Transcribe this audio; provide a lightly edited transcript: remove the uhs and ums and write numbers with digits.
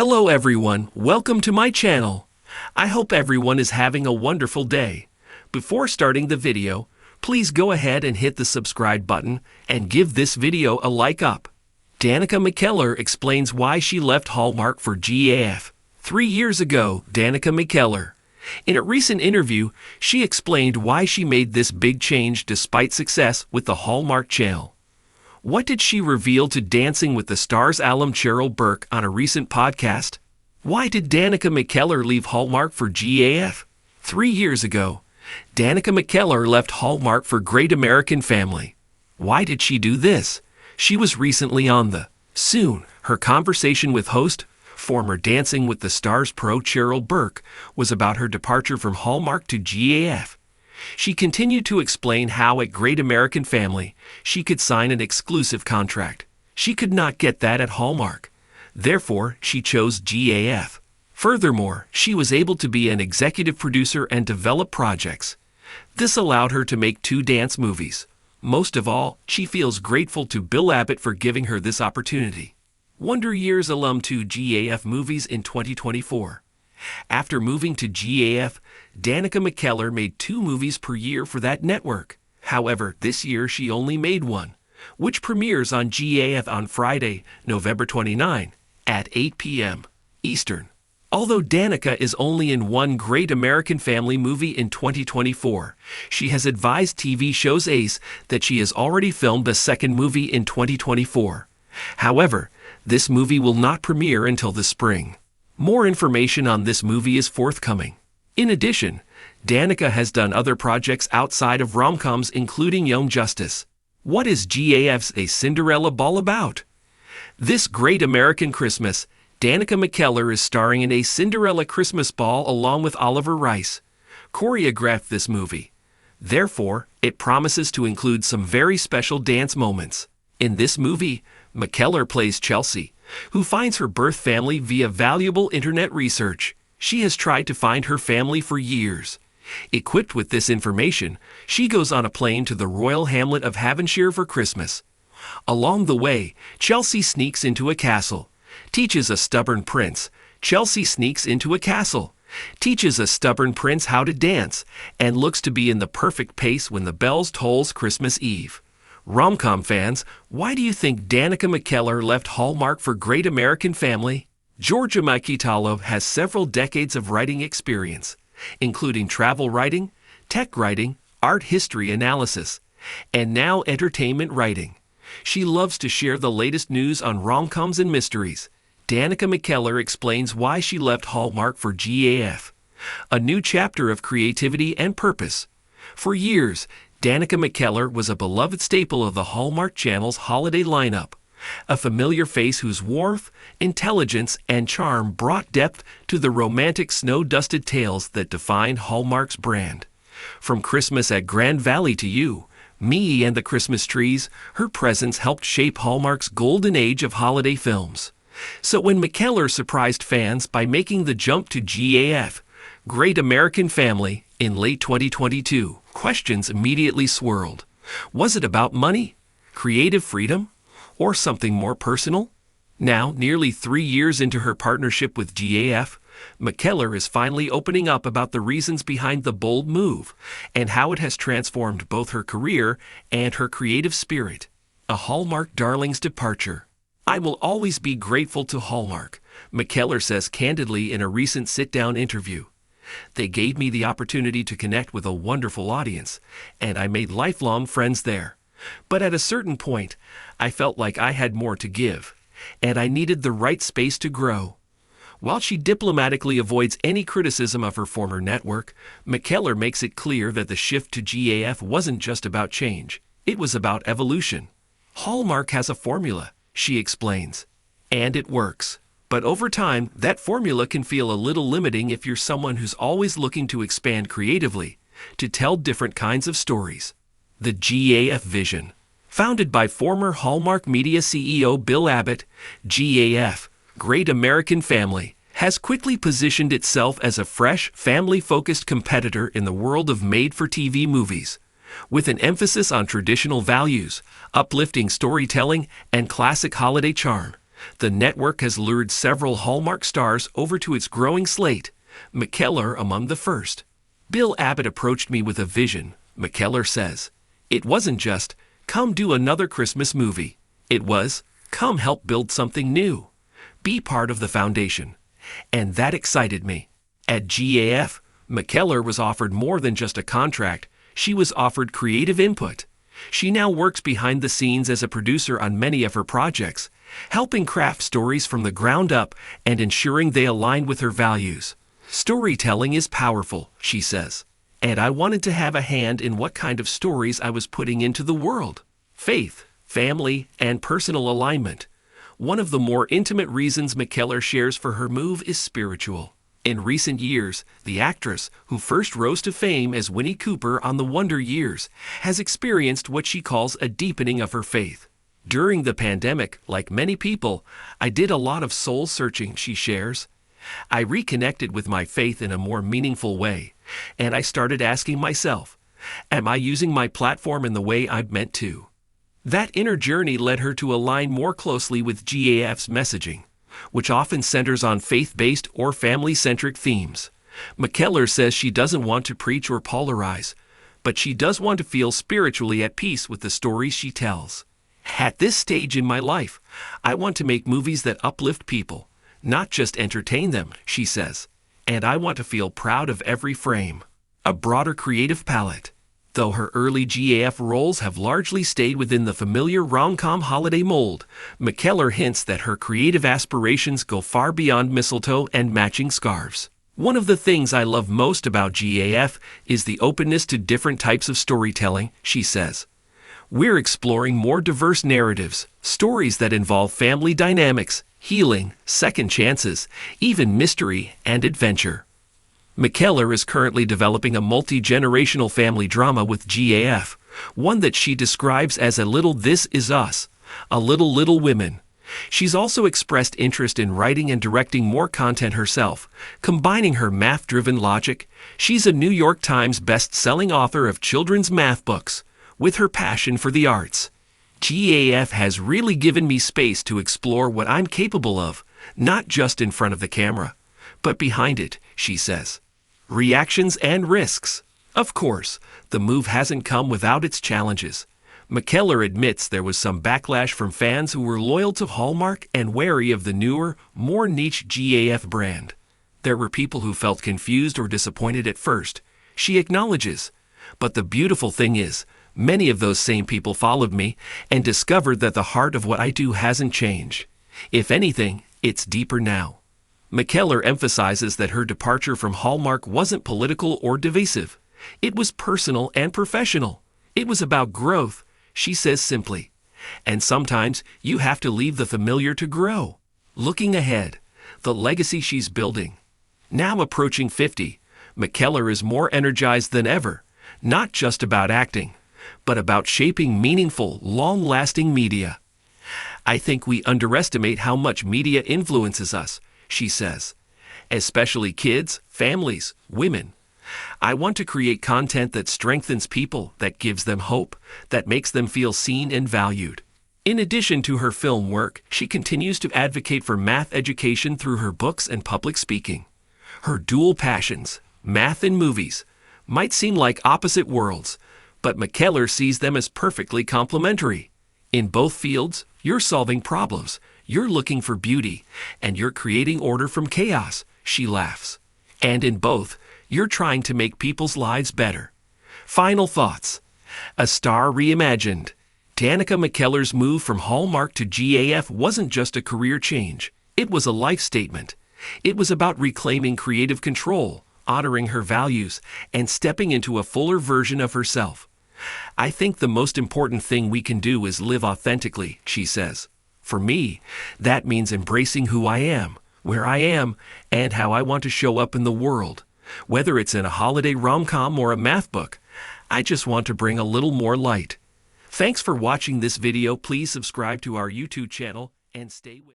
Hello everyone, welcome to my channel. I hope everyone is having a wonderful day. Before starting the video, please go ahead and hit the subscribe button and give this video a like up. Danica McKellar explains why she left Hallmark for GAF. 3 years ago, Danica McKellar. In a recent interview, she explained why she made this big change despite success with the Hallmark Channel. What did she reveal to Dancing with the Stars alum Cheryl Burke on a recent podcast? Why did Danica McKellar leave Hallmark for GAF? 3 years ago, Danica McKellar left Hallmark for Great American Family. Why did she do this? She was recently on the Soon. Her conversation with host, former Dancing with the Stars pro Cheryl Burke, was about her departure from Hallmark to GAF. She continued to explain how at Great American Family, she could sign an exclusive contract. She could not get that at Hallmark. Therefore, she chose GAF. Furthermore, she was able to be an executive producer and develop projects. This allowed her to make 2 dance movies. Most of all, she feels grateful to Bill Abbott for giving her this opportunity. Wonder Years alum 2 GAF movies in 2024. After moving to GAF, Danica McKellar made 2 movies per year for that network. However, this year she only made one, which premieres on GAF on Friday, November 29, at 8 p.m. Eastern. Although Danica is only in one Great American Family movie in 2024, she has advised TV show's Ace that she has already filmed a second movie in 2024. However, this movie will not premiere until the spring. More information on this movie is forthcoming. In addition, Danica has done other projects outside of rom-coms including Young Justice. What is GAF's A Cinderella Ball about? This Great American Christmas, Danica McKellar is starring in A Cinderella Christmas Ball along with Oliver Rice. Choreographed this movie. Therefore, it promises to include some very special dance moments. In this movie, McKellar plays Chelsea, who finds her birth family via valuable internet research. She has tried to find her family for years. Equipped with this information, she goes on a plane to the royal hamlet of Havonshire for Christmas. Along the way, Chelsea sneaks into a castle. Teaches a stubborn prince. Chelsea sneaks into a castle. Teaches a stubborn prince how to dance, and looks to be in the perfect pace when the bells tolls Christmas Eve. Rom-com fans, why do you think Danica McKellar left Hallmark for Great American Family? Georgia Mikitalo has several decades of writing experience, including travel writing, tech writing, art history analysis, and now entertainment writing. She loves to share the latest news on rom-coms and mysteries. Danica McKellar explains why she left Hallmark for GAF. A new chapter of creativity and purpose. For years, Danica McKellar was a beloved staple of the Hallmark Channel's holiday lineup, a familiar face whose warmth, intelligence, and charm brought depth to the romantic snow-dusted tales that defined Hallmark's brand. From Christmas at Grand Valley to You, Me and the Christmas Trees, her presence helped shape Hallmark's golden age of holiday films. So when McKellar surprised fans by making the jump to GAF, Great American Family, in late 2022, questions immediately swirled. Was it about money, creative freedom, or something more personal? Now, nearly 3 years into her partnership with GAF, McKellar is finally opening up about the reasons behind the bold move and how it has transformed both her career and her creative spirit. A Hallmark darling's departure. I will always be grateful to Hallmark, McKellar says candidly in a recent sit-down interview. They gave me the opportunity to connect with a wonderful audience, and I made lifelong friends there. But at a certain point, I felt like I had more to give, and I needed the right space to grow. While she diplomatically avoids any criticism of her former network, McKellar makes it clear that the shift to GAF wasn't just about change, it was about evolution. Hallmark has a formula, she explains, and it works. But over time, that formula can feel a little limiting if you're someone who's always looking to expand creatively, to tell different kinds of stories. The GAF vision. Founded by former Hallmark Media CEO Bill Abbott, GAF, Great American Family, has quickly positioned itself as a fresh, family-focused competitor in the world of made-for-TV movies. With an emphasis on traditional values, uplifting storytelling, and classic holiday charm, The network has lured several Hallmark stars over to its growing slate, McKellar among the first. Bill Abbott approached me with a vision, McKellar says. It wasn't just, come do another Christmas movie. It was, come help build something new. Be part of the foundation. And that excited me. At GAF, McKellar was offered more than just a contract. She was offered creative input. She now works behind the scenes as a producer on many of her projects, helping craft stories from the ground up and ensuring they align with her values. Storytelling is powerful, she says, and I wanted to have a hand in what kind of stories I was putting into the world. Faith, family, and personal alignment. One of the more intimate reasons McKellar shares for her move is spiritual. In recent years, the actress, who first rose to fame as Winnie Cooper on The Wonder Years, has experienced what she calls a deepening of her faith. During the pandemic, like many people, I did a lot of soul searching, she shares. I reconnected with my faith in a more meaningful way, and I started asking myself, am I using my platform in the way I'm meant to? That inner journey led her to align more closely with GAF's messaging, which often centers on faith-based or family-centric themes. McKellar says she doesn't want to preach or polarize, but she does want to feel spiritually at peace with the stories she tells. At this stage in my life, I want to make movies that uplift people, not just entertain them, she says, and I want to feel proud of every frame. A broader creative palette. Though her early GAF roles have largely stayed within the familiar rom-com holiday mold, McKellar hints that her creative aspirations go far beyond mistletoe and matching scarves. One of the things I love most about GAF is the openness to different types of storytelling, she says. We're exploring more diverse narratives, stories that involve family dynamics, healing, second chances, even mystery and adventure. McKellar is currently developing a multi-generational family drama with GAF, one that she describes as a little This Is Us, a little Little Women. She's also expressed interest in writing and directing more content herself, combining her math-driven logic. She's a New York Times best-selling author of children's math books, with her passion for the arts. GAF has really given me space to explore what I'm capable of, not just in front of the camera, but behind it, she says. Reactions and risks. Of course, the move hasn't come without its challenges. McKellar admits there was some backlash from fans who were loyal to Hallmark and wary of the newer, more niche GAF brand. There were people who felt confused or disappointed at first, she acknowledges. But the beautiful thing is, many of those same people followed me and discovered that the heart of what I do hasn't changed. If anything, it's deeper now. McKellar emphasizes that her departure from Hallmark wasn't political or divisive. It was personal and professional. It was about growth, she says simply. And sometimes you have to leave the familiar to grow. Looking ahead, the legacy she's building. Now approaching 50, McKellar is more energized than ever, not just about acting, but about shaping meaningful, long-lasting media. I think we underestimate how much media influences us, she says, especially kids, families, women. I want to create content that strengthens people, that gives them hope, that makes them feel seen and valued. In addition to her film work, she continues to advocate for math education through her books and public speaking. Her dual passions, math and movies, might seem like opposite worlds, but McKellar sees them as perfectly complementary. In both fields, you're solving problems, you're looking for beauty, and you're creating order from chaos, she laughs. And in both, you're trying to make people's lives better. Final thoughts. A star reimagined. Danica McKellar's move from Hallmark to GAF wasn't just a career change. It was a life statement. It was about reclaiming creative control, honoring her values, and stepping into a fuller version of herself. I think the most important thing we can do is live authentically, she says. For me, that means embracing who I am, where I am, and how I want to show up in the world. Whether it's in a holiday rom-com or a math book, I just want to bring a little more light. Thanks for watching this video. Please subscribe to our YouTube channel and stay with